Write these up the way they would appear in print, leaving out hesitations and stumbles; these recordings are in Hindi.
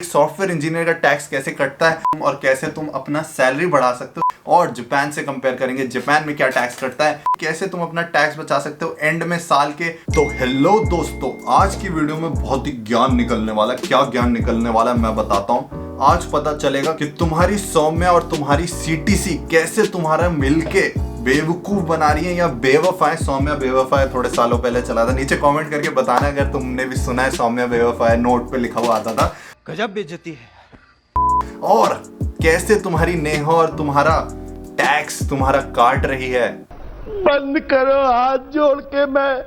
सॉफ्टवेयर इंजीनियर का टैक्स कैसे कटता है और कैसे तुम अपना सैलरी बढ़ा सकते हो, और जापान से कंपेयर करेंगे जापान में क्या टैक्स कटता है, कैसे तुम अपना टैक्स बचा सकते हो एंड में साल के। तो हेलो दोस्तों, आज की वीडियो में बहुत ही ज्ञान निकलने वाला है। क्या ज्ञान निकलने वाला है मैं बताता हूँ। आज पता चलेगा कि तुम्हारी सौम्या और तुम्हारी सीटीसी कैसे तुम्हारा मिलके बेवकूफ बना रही है या बेवफा है। सौम्या बेवफा है थोड़े सालों पहले चला था, नीचे कमेंट करके बताना अगर तुमने भी सुना है सौम्या बेवफा है, नोट पे लिखा हुआ आता था। गजब बेइज्जती है। और कैसे तुम्हारी नेहा और तुम्हारा टैक्स तुम्हारा काट रही है। बंद करो हाथ जोड़ के, मैं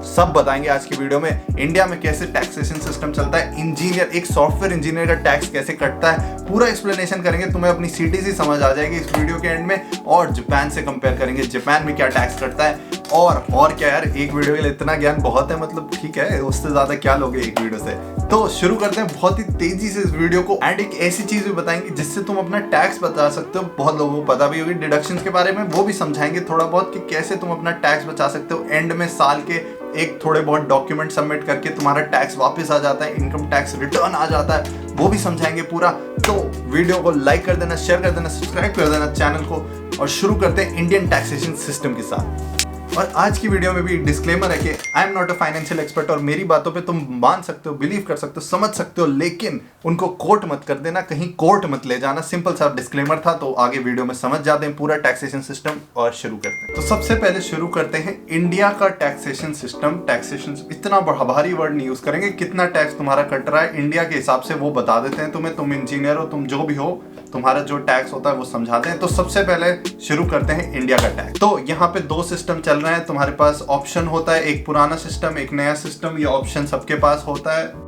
सब बताएंगे आज की वीडियो में। इंडिया में कैसे टैक्सेशन सिस्टम चलता है, इंजीनियर एक सॉफ्टवेयर इंजीनियर का टैक्स कैसे कटता है, पूरा एक्सप्लेनेशन करेंगे। तुम्हें अपनी सीटीसी समझ आ जाएगी इस वीडियो के एंड में। और जापान से कंपेयर करेंगे, जापान में क्या टैक्स कटता है। और क्या यार, एक वीडियो के लिए इतना ज्ञान बहुत है, मतलब ठीक है, उससे ज्यादा क्या लोगे एक वीडियो से। तो शुरू करते हैं बहुत ही तेजी से इस वीडियो को। एंड एक ऐसी चीज भी बताएंगे जिससे तुम अपना टैक्स बचा सकते हो। बहुत लोगों को पता भी होगी डिडक्शंस के बारे में, वो भी समझाएंगे थोड़ा बहुत कि कैसे तुम अपना टैक्स बचा सकते हो। एंड में साल के एक थोड़े बहुत डॉक्यूमेंट सबमिट करके तुम्हारा टैक्स वापस आ जाता है, इनकम टैक्स रिटर्न आ जाता है, वो भी समझाएंगे पूरा। तो वीडियो को लाइक कर देना, शेयर कर देना, सब्सक्राइब कर देना चैनल को, और शुरू करते हैं इंडियन टैक्सेशन सिस्टम के साथ। और आज की वीडियो में भी डिस्क्लेमर है कि I am not a financial expert, और मेरी बातों पे तुम मान सकते हो, बिलीव कर सकते हो, समझ सकते हो, लेकिन उनको कोर्ट मत कर देना, कहीं कोर्ट मत ले जाना। सिंपल सा डिस्क्लेमर था। तो आगे वीडियो में समझ जाते हैं पूरा टैक्सेशन सिस्टम और शुरू करते हैं। तो सबसे पहले शुरू करते हैं इंडिया का टैक्सेशन सिस्टम। टैक्सेशन इतना भारी वर्ड नहीं यूज करेंगे, कितना टैक्स तुम्हारा कट रहा है इंडिया के हिसाब से वो बता देते हैं तुम्हें। तुम इंजीनियर हो, तुम जो भी हो, तुम्हारा जो टैक्स होता है वो समझाते हैं। तो सबसे पहले शुरू करते हैं इंडिया का टैक्स। तो यहाँ पे दो सिस्टम चल रहे हैं। तुम्हारे पास ऑप्शन होता है, एक पुराना सिस्टम एक नया सिस्टम। ये ऑप्शन सबके पास होता है।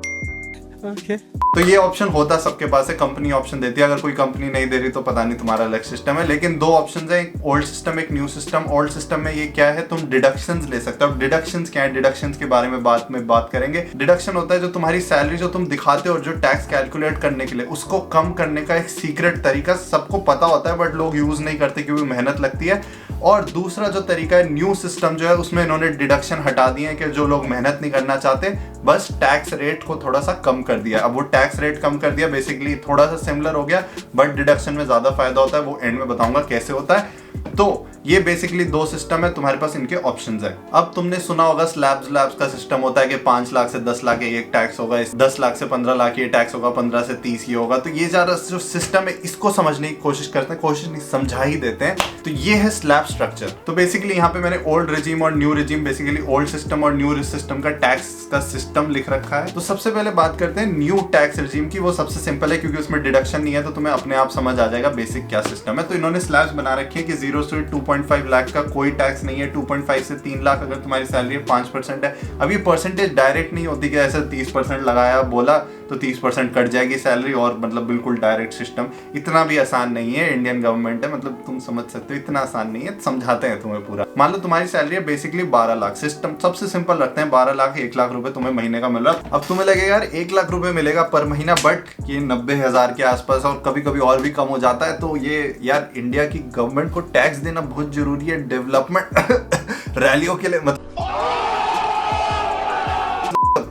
तो ये ऑप्शन होता सबके पास है, कंपनी ऑप्शन देती है। अगर कोई कंपनी नहीं दे रही तो पता नहीं, तुम्हारा अलग सिस्टम है। लेकिन दो ऑप्शन है, एक ओल्ड सिस्टम एक न्यू सिस्टम। ओल्ड सिस्टम में ये क्या है, तुम डिडक्शंस ले सकते हो। अब डिडक्शंस क्या है, डिडक्शंस के बारे में बात करेंगे। डिडक्शन होता है जो तुम्हारी सैलरी जो तुम दिखाते हो और जो टैक्स कैलकुलेट करने के लिए, उसको कम करने का एक सीक्रेट तरीका सबको पता होता है, बट लोग यूज नहीं करते क्योंकि मेहनत लगती है। और दूसरा जो तरीका है न्यू सिस्टम जो है, उसमें इन्होंने डिडक्शन हटा दिए हैं कि जो लोग मेहनत नहीं करना चाहते, बस टैक्स रेट को थोड़ा सा कम कर दिया। अब वो टैक्स रेट कम कर दिया, बेसिकली थोड़ा सा सिमिलर हो गया, बट डिडक्शन में ज्यादा फायदा होता है। वो एंड में बताऊंगा कैसे होता है। तो ये बेसिकली दो सिस्टम है, तुम्हारे पास इनके ऑप्शंस है। अब तुमने सुना होगा स्लैब्स का सिस्टम होता है कि 5 लाख से 10 लाख ये टैक्स होगा, 10 लाख से 15 लाख ये टैक्स होगा, 15 से 30 ये होगा। तो ये ज्यादा जो सिस्टम है इसको समझने की कोशिश करते हैं, कोशिश नहीं समझा ही देते हैं। तो ये है स्लैब स्ट्रक्चर। तो बेसिकली यहाँ पे मैंने ओल्ड रिजीम और new regime, basically old system और न्यू सिस्टम का टैक्स का सिस्टम लिख रखा है। तो सबसे पहले बात करते हैं न्यू टैक्स रिजीम की। वो सबसे सिंपल है क्योंकि उसमें डिडक्शन नहीं है, तो तुम्हें अपने आप समझ आ जाएगा बेसिक क्या सिस्टम है। तो इन्होंने स्लैब्स बना रखी है कि 0 से 2.5 लाख का कोई टैक्स नहीं है। 2.5 से 3 लाख अगर तुम्हारी सैलरी 5% है। अब ये परसेंटेज डायरेक्ट नहीं होती कि ऐसे 30% लगाया बोला तो 30% कट जाएगी सैलरी, और मतलब बिल्कुल डायरेक्ट सिस्टम। इतना भी आसान नहीं है, इंडियन गवर्नमेंट है, मतलब तुम समझ सकते हो, इतना आसान नहीं है। समझाते हैं तुम्हें पूरा। मान लो तुम्हारी सैलरी है बेसिकली 12 लाख। सिस्टम सबसे सिंपल रखते हैं, 12 लाख 1 लाख रुपए तुम्हें महीने का मिल रहा है। अब तुम्हें लगेगा यार 1 लाख रुपए मिलेगा पर महीना, बट ये 90,000 के आसपास, और कभी कभी और भी कम हो जाता है। तो ये यार इंडिया की गवर्नमेंट को टैक्स देना बहुत जरूरी है डेवलपमेंट रैलियों के लिए, मतलब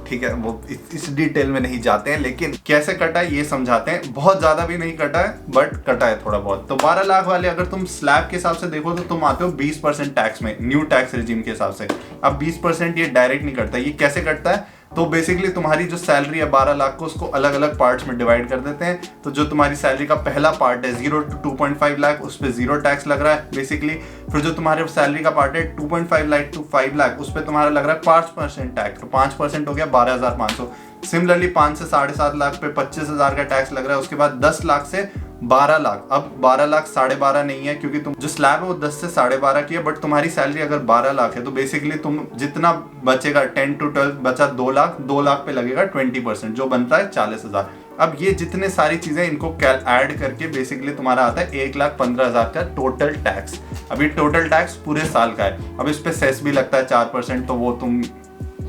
ठीक है, वो इस डिटेल में नहीं जाते हैं। लेकिन कैसे कटा है ये समझाते हैं। बहुत ज्यादा भी नहीं कटा है, बट कटा है थोड़ा बहुत। तो 12 लाख वाले अगर तुम स्लैब के हिसाब से देखो तो तुम आते हो 20% टैक्स में, न्यू टैक्स रिजीम के हिसाब से। अब 20% ये डायरेक्ट नहीं कटता। ये कैसे कटता है, तो बेसिकली तुम्हारी जो सैलरी है 12 लाख को, उसको अलग अलग पार्ट्स में डिवाइड कर देते हैं। तो जो तुम्हारी सैलरी का पहला पार्ट है 0 to 2.5 लाख, उस पर 0 टैक्स लग रहा है बेसिकली। फिर जो तुम्हारे सैलरी का पार्ट है 2.5 लाख to 5 लाख, उस पर तुम्हारा लग रहा है 5% टैक्स। तो 5% हो गया 12,500। सिमिलरली 5 से 7.5 लाख पे 25,000 का टैक्स लग रहा है। उसके बाद 10 लाख से 12 लाख। अब 12 लाख 12.5 नहीं है क्योंकि तुम जो स्लैब है वो 10 से 12.5 की है, बट तुम्हारी सैलरी अगर 12 लाख है तो बेसिकली तुम जितना बचेगा 10 to 12 बचा 2 लाख, 2 लाख पे लगेगा 20%, जो बनता है 40,000। अब ये जितने सारी चीजें इनको ऐड करके बेसिकली तुम्हारा आता है 1,15,000 का टोटल टैक्स। अब ये टोटल टैक्स पूरे साल का है। अब इस पे सेस भी लगता है 4%, तो वो तुम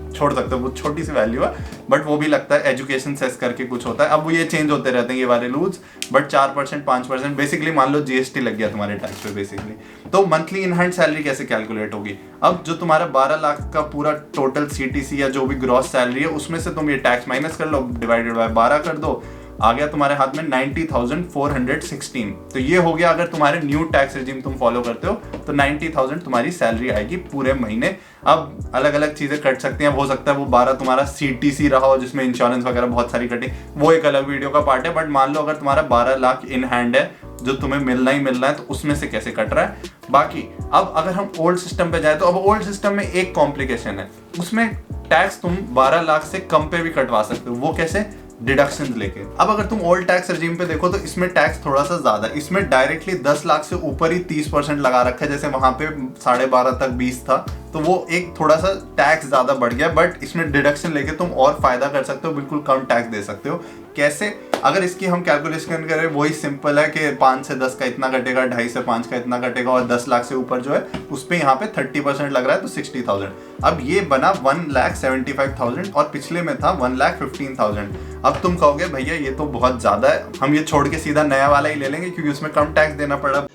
छोड़ सकते हो, वो छोटी सी वैल्यू है, बट वो भी लगता है। एजुकेशन सेस करके कुछ होता है। अब वो ये चेंज होते रहते हैं ये वाले रूल्स, बट 4% 5% बेसिकली मान लो जीएसटी लग गया तुम्हारे टैक्स पे बेसिकली। तो मंथली इन हैंड सैलरी कैसे कैलकुलेट होगी। अब जो तुम्हारा 12 लाख का पूरा टोटल सीटीसी या जो भी ग्रॉस सैलरी है उसमें से तुम ये टैक्स माइनस कर लो, डिवाइडेड बाय 12 कर दो। आ गया तुम्हारे हाथ में 90,416। तो ये हो गया, अगर तुम्हारे न्यू टैक्स रेजिम तुम फॉलो करते हो तो 90,000 तुम्हारी सैलरी आएगी पूरे महीने। अब अलग अलग चीजें कट सकती हैं, हो सकता है वो 12 तुम्हारा CTC रहा हो जिसमें इंश्योरेंस वगैरह बहुत सारी कटी, वो एक अलग वीडियो का पार्ट है। बट मान लो अगर तुम्हारा 12 लाख इन हैंड है जो तुम्हें मिलना ही मिलना है, तो उसमें से कैसे कट रहा है। बाकी अब अगर हम ओल्ड सिस्टम पे जाए तो अब ओल्ड सिस्टम में एक कॉम्प्लिकेशन है, उसमें टैक्स तुम 12 लाख से कम पे भी कटवा सकते हो। वो कैसे? डिडक्शंस लेके। अब अगर तुम ओल्ड टैक्स रेजिम पे देखो तो इसमें टैक्स थोड़ा सा ज्यादा, इसमें डायरेक्टली 10 लाख से ऊपर ही 30% लगा रखा है, जैसे वहां पे 12.5 तक 20 था, तो वो एक थोड़ा सा टैक्स ज्यादा बढ़ गया। बट इसमें डिडक्शन लेके तुम और फायदा कर सकते हो, बिल्कुल कम टैक्स दे सकते हो। कैसे? अगर इसकी हम कैलकुलेशन करें वही सिंपल है कि 5 से 10 का इतना कटेगा, 2.5 से 5 का इतना कटेगा, और 10 लाख से ऊपर जो है उस पर यहाँ पे 30% लग रहा है, तो 60,000। अब ये बना 1,75,000 और पिछले में था 1,15,000। अब तुम कहोगे भैया ये तो बहुत ज्यादा है, हम ये छोड़ के सीधा नया वाला ही ले लेंगे क्योंकि उसमें कम टैक्स देना पड़ा।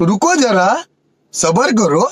रुको जरा, सबर करो।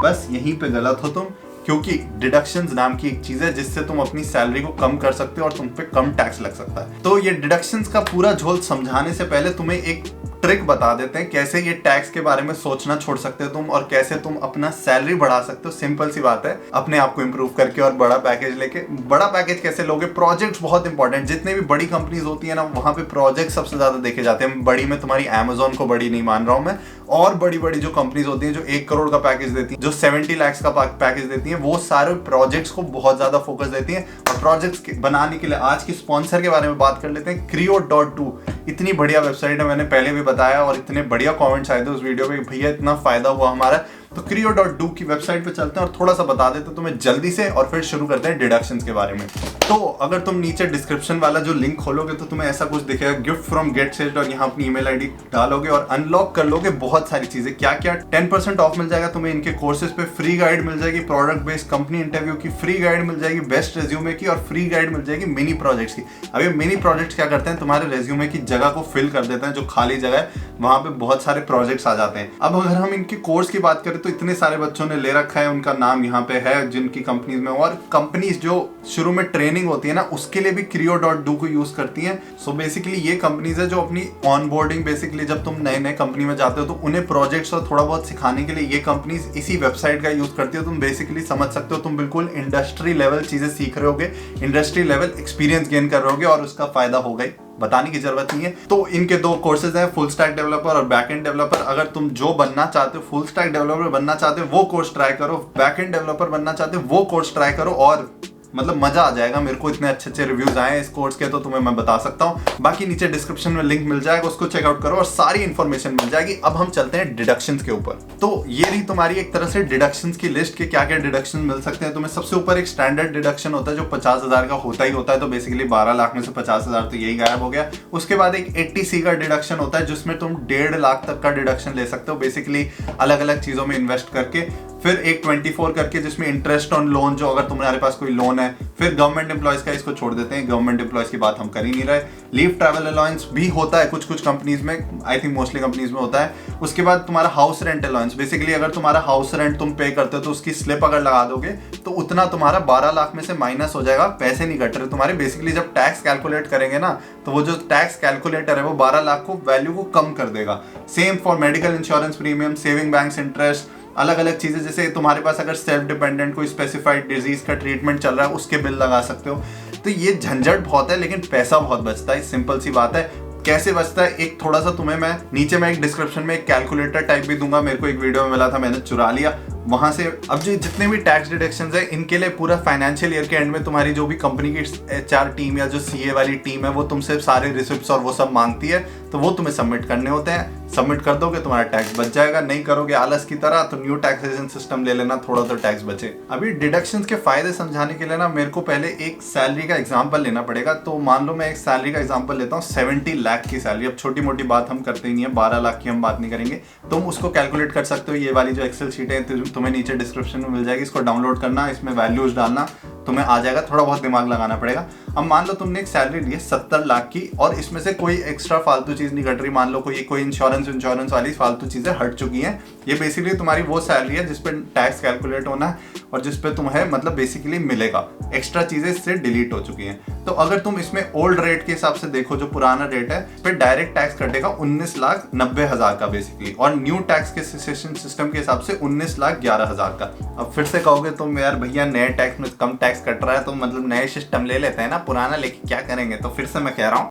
बस यहीं पे गलत हो तुम, क्योंकि डिडक्शंस नाम की एक चीज है जिससे तुम अपनी सैलरी को कम कर सकते हो और तुम पे कम टैक्स लग सकता है। तो ये डिडक्शंस का पूरा झोल समझाने से पहले तुम्हें एक ट्रिक बता देते हैं कैसे ये टैक्स के बारे में सोचना छोड़ सकते हो तुम, और कैसे तुम अपना सैलरी बढ़ा सकते हो। सिंपल सी बात है, अपने आप को इंप्रूव करके और बड़ा पैकेज लेके। बड़ा पैकेज कैसे लोगे? प्रोजेक्ट्स बहुत इंपॉर्टेंट। जितने भी बड़ी कंपनीज होती है ना, वहां पे प्रोजेक्ट सबसे ज्यादा देखे जाते हैं। बड़ी में तुम्हारी Amazon को बड़ी नहीं मान रहा हूं मैं, और बड़ी बड़ी जो कंपनीज होती हैं जो 1 करोड़ का पैकेज देती हैं, जो 70 लाख का पैकेज देती हैं, वो सारे प्रोजेक्ट्स को बहुत ज्यादा फोकस देती हैं। और प्रोजेक्ट्स बनाने के लिए आज की स्पॉन्सर के बारे में बात कर लेते हैं। Creo.do इतनी बढ़िया वेबसाइट है, मैंने पहले भी बताया, और इतने बढ़िया कमेंट्स आए थे उस वीडियो पे, भैया इतना फायदा हुआ हमारा। तो Creo.do की वेबसाइट पे चलते हैं और थोड़ा सा बता देते हैं तुम्हें जल्दी से, और फिर शुरू करते हैं डिडक्शंस के बारे में। तो अगर तुम नीचे डिस्क्रिप्शन वाला जो लिंक खोलोगे तो तुम्हें ऐसा कुछ दिखेगा, गिफ्ट फ्रॉम गेटसेट, और यहाँ अपनी ईमेल आईडी डालोगे और अनलॉक कर लोगे बहुत सारी चीजें। क्या क्या? 10% ऑफ मिल जाएगा तुम्हें इनके कोर्सेज पे, फ्री गाइड मिल जाएगी प्रोडक्ट बेस्ड कंपनी इंटरव्यू की, फ्री गाइड मिल जाएगी बेस्ट रेज्यूमे की, और फ्री गाइड मिल जाएगी मिनी प्रोजेक्ट्स की। अब ये मिनी प्रोजेक्ट्स क्या करते हैं? तुम्हारे रेज्यूमे की जगह को फिल कर देते हैं, जो खाली जगह है वहां पे बहुत सारे प्रोजेक्ट्स आ जाते हैं। अब अगर हम इनके कोर्स की बात करें तो इतने सारे बच्चों ने ले रखा है, उनका नाम यहाँ पे है जिनकी कंपनीज में, और कंपनीज जो शुरू में ट्रेनिंग होती है ना, उसके लिए भी Creo.do को यूज करती हैं। सो बेसिकली ये कंपनीज है जो अपनी ऑनबोर्डिंग, बेसिकली जब तुम नए नए कंपनी में जाते हो तो उन्हें प्रोजेक्ट्स और थोड़ा बहुत सिखाने के लिए ये कंपनीज इसी वेबसाइट का यूज करती हो। तुम बेसिकली समझ सकते हो, तुम बिल्कुल इंडस्ट्री लेवल चीजें सीख रहे होगे, इंडस्ट्री लेवल एक्सपीरियंस गेन कर रहे होगे, और उसका फायदा होगा ही, बताने की जरूरत नहीं है। तो इनके 2 कोर्सेज हैं, फुल स्टैक डेवलपर और बैक एंड डेवलपर। अगर तुम जो बनना चाहते हो, फुल स्टैक डेवलपर बनना चाहते हो, वो कोर्स ट्राई करो। बैक एंड डेवलपर बनना चाहते हो, वो कोर्स ट्राई करो, और मतलब मजा आ जाएगा। मेरे को इतने अच्छे अच्छे रिव्यूज आए हैं इस कोर्स के, तो तुम्हें मैं बता सकता हूँ। बाकी नीचे डिस्क्रिप्शन में लिंक मिल जाएगा, उसको चेकआउट करो और सारी इंफॉर्मेशन मिल जाएगी। अब हम चलते हैं डिडक्शंस के ऊपर। तो ये रही तुम्हारी एक तरह से डिडक्शंस की लिस्ट के क्या क्या डिडक्शन मिल सकते हैं तुम्हें। सबसे ऊपर एक स्टैंडर्ड डिडक्शन होता है जो 50,000 का होता ही होता है, तो बेसिकली 12 लाख में से 50,000 तो यही गायब हो गया। उसके बाद एक 80C का डिडक्शन होता है जिसमें तुम 1.5 लाख तक का डिडक्शन ले सकते हो, बेसिकली अलग अलग चीजों में इन्वेस्ट करके। फिर एक 24 करके जिसमें इंटरेस्ट ऑन लोन, जो अगर तुम्हारे पास कोई लोन है। फिर गवर्नमेंट एम्प्लॉयज का, इसको छोड़ देते हैं, गवर्नमेंट एम्प्लॉयज की बात हम कर ही नहीं रहे। लीव ट्रैवल अलाउंस भी होता है कुछ कुछ कंपनीज में, आई थिंक मोस्टली कंपनीज में होता है। उसके बाद तुम्हारा हाउस रेंट अलाउंस, बेसिकली अगर तुम्हारा हाउस रेंट तुम पे करते हो तो उसकी स्लिप अगर लगा दोगे तो उतना तुम्हारा 12 लाख में से माइनस हो जाएगा, पैसे नहीं कट रहे तुम्हारे। बेसिकली जब टैक्स कैलकुलेट करेंगे ना, तो वो जो टैक्स कैलकुलेटर है वो 12 लाख को वैल्यू को कम कर देगा। Same for medical insurance premium, saving banks interest, अलग अलग चीजें। जैसे तुम्हारे पास अगर सेल्फ डिपेंडेंट कोई स्पेसिफाइड डिजीज का ट्रीटमेंट चल रहा है, उसके बिल लगा सकते हो। तो ये झंझट बहुत है लेकिन पैसा बहुत बचता है, सिंपल सी बात है। कैसे बचता है, एक थोड़ा सा तुम्हें मैं नीचे में एक डिस्क्रिप्शन में एक कैलकुलेटर टाइप भी दूंगा, मेरे को एक वीडियो में मिला था, मैंने चुरा लिया वहां से। अब जो जितने भी टैक्स डिडक्शंस है, इनके लिए पूरा फाइनेंशियल ईयर के एंड में तुम्हारी जो भी कंपनी की HR टीम या जो CA वाली टीम है, वो तुमसे सारे रिसिप्ट्स और वो सब मांगती है, तो वो तुम्हें सबमिट करने होते हैं। सबमिट कर दोगे तुम्हारा टैक्स बच जाएगा। नहीं करोगे आलस की तरह तो न्यू टैक्सेशन सिस्टम ले लेना, थोड़ा तो टैक्स बचे। अभी डिडक्शंस के फायदे समझाने के लिए ना मेरे को पहले एक सैलरी का एग्जांपल लेना पड़ेगा। तो मान लो मैं एक सैलरी का एग्जांपल लेता हूँ, 70 लाख की सैलरी। अब छोटी मोटी बात हम करते ही नहीं है, 12 लाख की हम बात नहीं करेंगे। तुम उसको कैलकुलेट कर सकते हो, ये वाली जो एक्सेल शीट है तुम्हें नीचे डिस्क्रिप्शन में मिल जाएगी, इसको डाउनलोड करना, इसमें वैल्यूज डालना, तुम्हें आ जाएगा, थोड़ा बहुत दिमाग लगाना पड़ेगा। अब मान लो तुमने एक सैलरी ली है 70 लाख की और इसमें से कोई एक्स्ट्रा फालतू चीज नहीं कट रही, मान लो कोई इंश्योरेंस वाली फालतू चीजें हट चुकी हैं। ये बेसिकली तुम्हारी वो सैलरी है जिसपे टैक्स कैलकुलेट होना है और जिसपे तुम्हें मतलब बेसिकली मिलेगा, एक्स्ट्रा चीजें इससे डिलीट हो चुकी हैं। तो अगर तुम इसमें ओल्ड रेट के हिसाब से देखो, जो पुराना रेट है, फिर डायरेक्ट टैक्स कटेगा 19,90,000 का बेसिकली, और न्यू टैक्स के सिस्टम के हिसाब से 19,11,000 का। अब फिर से कहोगे तुम यार भैया नए टैक्स में कम टैक्स कट रहा है तो मतलब नए सिस्टम ले लेते हैं ना, पुराना लेके क्या करेंगे। तो फिर से मैं कह रहा हूँ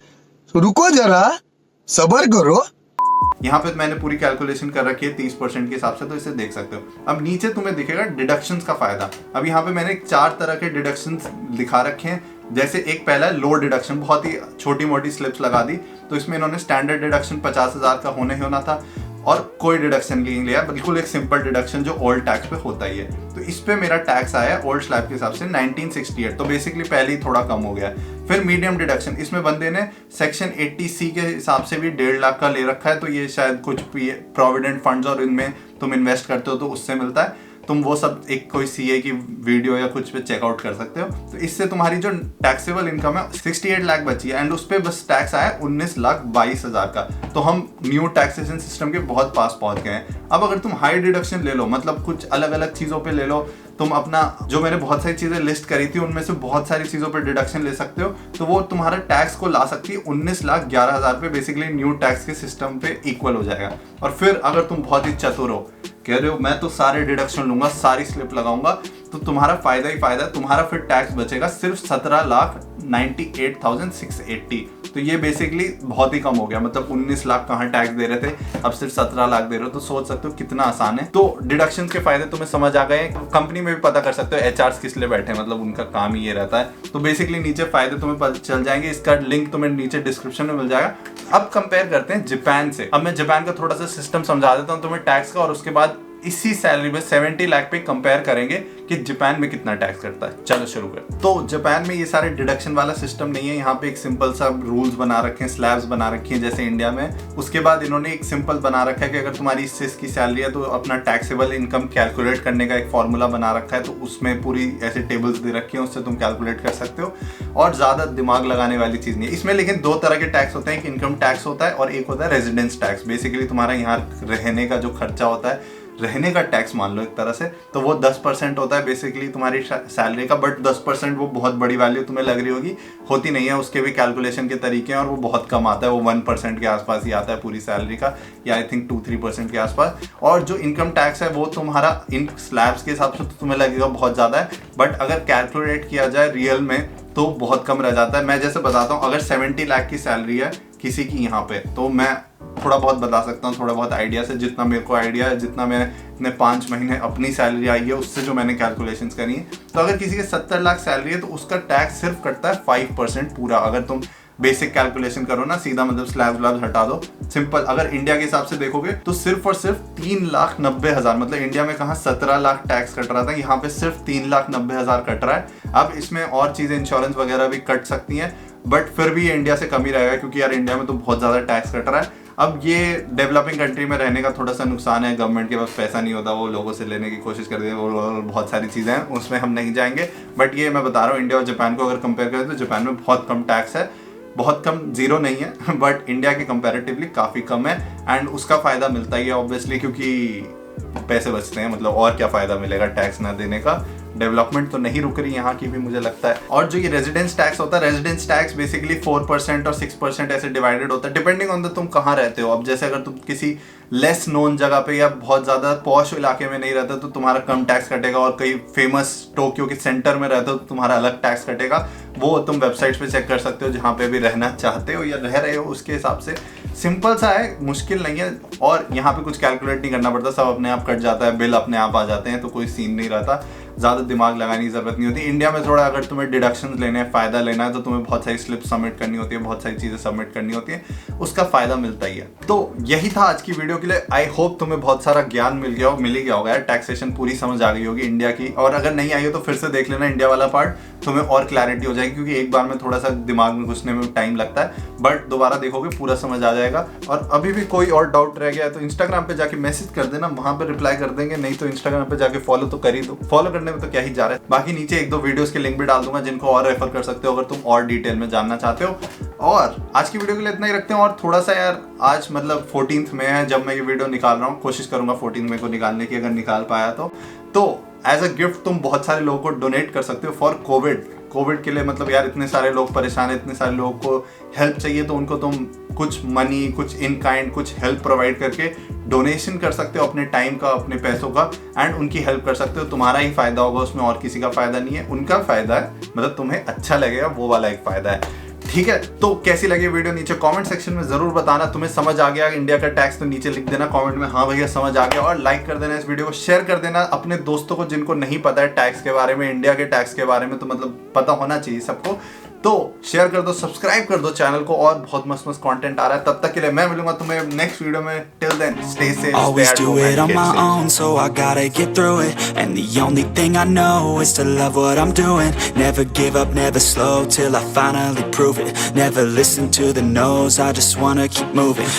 रुको जरा, सबर करो। यहाँ पे मैंने पूरी कैलकुलेशन कर रखी है 30% के हिसाब से, तो इसे देख सकते हो। अब नीचे तुम्हें दिखेगा डिडक्शंस का फायदा। अब यहाँ पे मैंने 4 तरह के डिडक्शंस दिखा रखे हैं। जैसे एक पहला है लो डिडक्शन, बहुत ही छोटी मोटी स्लिप्स लगा दी, तो इसमें इन्होंने स्टैंडर्ड डिडक्शन 50,000 का होने ही होना था और कोई डिडक्शन नहीं लिया, बिल्कुल एक सिंपल डिडक्शन जो ओल्ड टैक्स पे होता ही है। तो इस पे मेरा टैक्स आया ओल्ड स्लैब के हिसाब से 1968, तो बेसिकली पहले ही थोड़ा कम हो गया। फिर मीडियम डिडक्शन, इसमें बंदे ने सेक्शन 80C के हिसाब से भी 1.5 लाख का ले रखा है, तो ये शायद कुछ प्रोविडेंट फंड्स और इनमें तुम इन्वेस्ट करते हो तो उससे मिलता है। तुम वो सब एक कोई CA की वीडियो या कुछ पे चेकआउट कर सकते हो। तो इससे तुम्हारी जो टैक्सेबल इनकम है 68 लाख बची है एंड उस पर बस टैक्स आया 19,22,000 का। तो हम न्यू टैक्सेशन सिस्टम के बहुत पास पहुंच गए हैं। अब अगर तुम हाई डिडक्शन ले लो, मतलब कुछ अलग अलग चीज़ों पे ले लो, तुम अपना जो मैंने बहुत सारी चीज़ें लिस्ट करी थी उनमें से बहुत सारी चीज़ों पे डिडक्शन ले सकते हो, तो वो तुम्हारा टैक्स को ला सकती है 19,11,000 पे, बेसिकली न्यू टैक्स के सिस्टम पे इक्वल हो जाएगा। और फिर अगर तुम बहुत ही चतुर हो, कह रहे हो मैं तो सारे डिडक्शन लूंगा, सारी स्लिप लगाऊंगा, तो तुम्हारा फायदा ही फायदा है। तुम्हारा फिर टैक्स बचेगा सिर्फ 17,98,680। तो ये बेसिकली बहुत ही कम हो गया, मतलब 19 लाख कहाँ टैक्स दे रहे थे, अब सिर्फ 17 लाख दे रहे हो। तो सोच सकते हो कितना आसान है। तो डिडक्शन के फायदे तुम्हें समझ आ गए। कंपनी में भी पता कर सकते हो HRs किस लिए बैठे हैं, मतलब उनका काम ही ये रहता है। तो बेसिकली नीचे फायदे तुम्हें पता चल जाएंगे, इसका लिंक तुम्हें नीचे डिस्क्रिप्शन में मिल जाएगा। अब कंपेयर करते हैं जापान से। अब मैं जापान का थोड़ा सा सिस्टम समझा देता हूँ तुम्हें टैक्स का, और उसके बाद इसी सैलरी में 70 लाख पे कंपेयर करेंगे कि जापान में कितना टैक्स करता है। चलो शुरू कर। तो जापान में ये सारे डिडक्शन वाला सिस्टम नहीं है। यहाँ पे एक सिंपल सा रूल्स बना रखे हैं, स्लैब्स बना रखी हैं जैसे इंडिया में। उसके बाद इन्होंने एक सिंपल बना रखा है कि अगर तुम्हारी इसकी सैलरी है तो अपना टैक्सेबल इनकम कैलकुलेट करने का एक फॉर्मूला बना रखा है। तो उसमें पूरी ऐसे टेबल्स दे रखी हैं, उससे तुम कैलकुलेट कर सकते हो और ज्यादा दिमाग लगाने वाली चीज नहीं है इसमें। लेकिन 2 तरह के टैक्स होते हैं, एक इनकम टैक्स होता है और एक होता है रेजिडेंस टैक्स। बेसिकली तुम्हारा यहाँ रहने का जो खर्चा होता है, रहने का टैक्स मान लो एक तरह से, तो वो 10% होता है बेसिकली तुम्हारी सैलरी का। बट 10% वो बहुत बड़ी वैल्यू तुम्हें लग रही होगी, होती नहीं है। उसके भी कैलकुलेशन के तरीके हैं और वो बहुत कम आता है, वो 1% के आसपास ही आता है पूरी सैलरी का, या आई थिंक 2-3% के आसपास। और जो इनकम टैक्स है वो तुम्हारा इन स्लैब्स के हिसाब से तो तुम्हें लगेगा बहुत ज़्यादा है, बट अगर कैलकुलेट किया जाए रियल में तो बहुत कम रह जाता है। मैं जैसे बताता हूँ, अगर 70 लाख की सैलरी है किसी की यहाँ पे, तो मैं थोड़ा बहुत बता सकता हूँ, थोड़ा बहुत आइडिया से, जितना मेरे को आइडिया है, जितना मैंने 5 महीने अपनी सैलरी आई है उससे जो मैंने कैलकुलेशंस करी है। तो अगर किसी के 70 लाख सैलरी है तो उसका टैक्स सिर्फ कटता है 5% पूरा। अगर तुम बेसिक कैलकुलेशन करो ना सीधा, मतलब स्लैब हटा दो, सिंपल। अगर इंडिया के हिसाब से देखोगे तो सिर्फ और सिर्फ 3,90,000, मतलब इंडिया में कहाँ 17 लाख टैक्स कट रहा था, यहाँ पे सिर्फ 3,90,000 कट रहा है। अब इसमें और चीजें इंश्योरेंस वगैरह भी कट सकती हैं, बट फिर भी ये इंडिया से कम ही रहेगा, क्योंकि यार इंडिया में तो बहुत ज्यादा टैक्स कट रहा है। अब ये डेवलपिंग कंट्री में रहने का थोड़ा सा नुकसान है, गवर्नमेंट के पास पैसा नहीं होता, वो लोगों से लेने की कोशिश करते हैं, वो बहुत सारी चीज़ें हैं, उसमें हम नहीं जाएंगे। बट ये मैं बता रहा हूँ, इंडिया और जापान को अगर कंपेयर करें तो जापान में बहुत कम टैक्स है, बहुत कम, जीरो नहीं है, बट इंडिया के कंपैरेटिवली काफ़ी कम है। एंड उसका फ़ायदा मिलता ही है ऑब्वियसली, क्योंकि पैसे बचते हैं, मतलब और क्या फ़ायदा मिलेगा टैक्स ना देने का। डेवलपमेंट तो नहीं रुक रही यहाँ की भी, मुझे लगता है। और जो ये रेजिडेंस टैक्स होता है, रेजिडेंस टैक्स बेसिकली 4% और 6% ऐसे डिवाइडेड होता है, डिपेंडिंग ऑन द तुम कहाँ रहते हो। अब जैसे अगर तुम किसी लेस नोन जगह पे या बहुत ज़्यादा पॉश इलाके में नहीं रहते तो तुम्हारा कम टैक्स कटेगा, और कहीं फेमस टोक्यो के सेंटर में रहते हो तो तुम्हारा अलग टैक्स कटेगा। वो तुम वेबसाइट्स पे चेक कर सकते हो जहाँ पे भी रहना चाहते हो या रह रहे हो, उसके हिसाब से। सिंपल सा है, मुश्किल नहीं है, और यहाँ पे कुछ कैलकुलेट नहीं करना पड़ता, सब अपने आप कट जाता है, बिल अपने आप आ जाते हैं, तो कोई सीन नहीं रहता, ज़्यादा दिमाग लगाने की जरूरत नहीं होती। इंडिया में थोड़ा अगर तुम्हें डिडक्शंस लेने हैं, फ़ायदा लेना है, तो तुम्हें बहुत सारी स्लिप सबमिट करनी होती है, बहुत सारी चीज़ें सबमिट करनी होती है, उसका फ़ायदा मिलता ही है। तो यही था आज की वीडियो के लिए। आई होप तुम्हें बहुत सारा ज्ञान मिल ही गया होगा यार, टैक्सेशन पूरी समझ आ गई होगी इंडिया की, और अगर नहीं आई हो तो फिर से देख लेना इंडिया वाला पार्ट, तुम्हें और क्लैरिटी हो जाएगी, क्योंकि एक बार में थोड़ा सा दिमाग में घुसने में टाइम लगता है, बट दोबारा देखोगे पूरा समझ आ जाएगा। और अभी भी कोई और डाउट रह गया है तो इंस्टाग्राम पे जाके मैसेज कर देना, वहाँ पे रिप्लाई कर देंगे, नहीं तो इंस्टाग्राम पे जाके फॉलो तो कर ही दो। फॉलो करने करने में तो क्या ही जा रहा है। बाकी नीचे एक दो वीडियोस के लिंक भी डाल दूंगा जिनको और रेफर कर सकते हो अगर तुम और डिटेल में जानना चाहते हो। और आज की वीडियो के लिए इतना ही रखते हैं। और थोड़ा सा यार आज मतलब 14th में है जब मैं ये वीडियो निकाल रहा हूँ, कोशिश करूंगा 14 मई को निकालने की, अगर निकाल पाया तो एज अ गिफ्ट तुम बहुत सारे लोगों को डोनेट कर सकते हो फॉर कोविड के लिए। मतलब यार इतने सारे लोग परेशान है, इतने सारे लोगों को हेल्प चाहिए, तो उनको तुम कुछ मनी, कुछ इन काइंड, कुछ हेल्प प्रोवाइड करके डोनेशन कर सकते हो अपने टाइम का, अपने पैसों का, एंड उनकी हेल्प कर सकते हो। तुम्हारा ही फायदा होगा उसमें, और किसी का फायदा नहीं है, उनका फायदा है, मतलब तुम्हें अच्छा लगेगा, वो वाला एक फायदा है। ठीक है, तो कैसी लगी वीडियो नीचे कमेंट सेक्शन में जरूर बताना। तुम्हें समझ आ गया इंडिया का टैक्स तो नीचे लिख देना कमेंट में, हाँ भैया समझ आ गया, और लाइक कर देना इस वीडियो को, शेयर कर देना अपने दोस्तों को जिनको नहीं पता है टैक्स के बारे में, इंडिया के टैक्स के बारे में, तो मतलब पता होना चाहिए सबको। तो शेयर कर दो, सब्सक्राइब कर दो चैनल को, और बहुत मस्त मस्त कंटेंट आ रहा है। तब तक के लिए मैं मिलूंगा तुम्हें नेक्स्ट वीडियो में। Till then stay safe, Always do it on my own, so I gotta get through it. And the only thing I know is to love what I'm doing. Never give up, never slow, till I finally prove it. Never listen to the no's, I just wanna keep moving.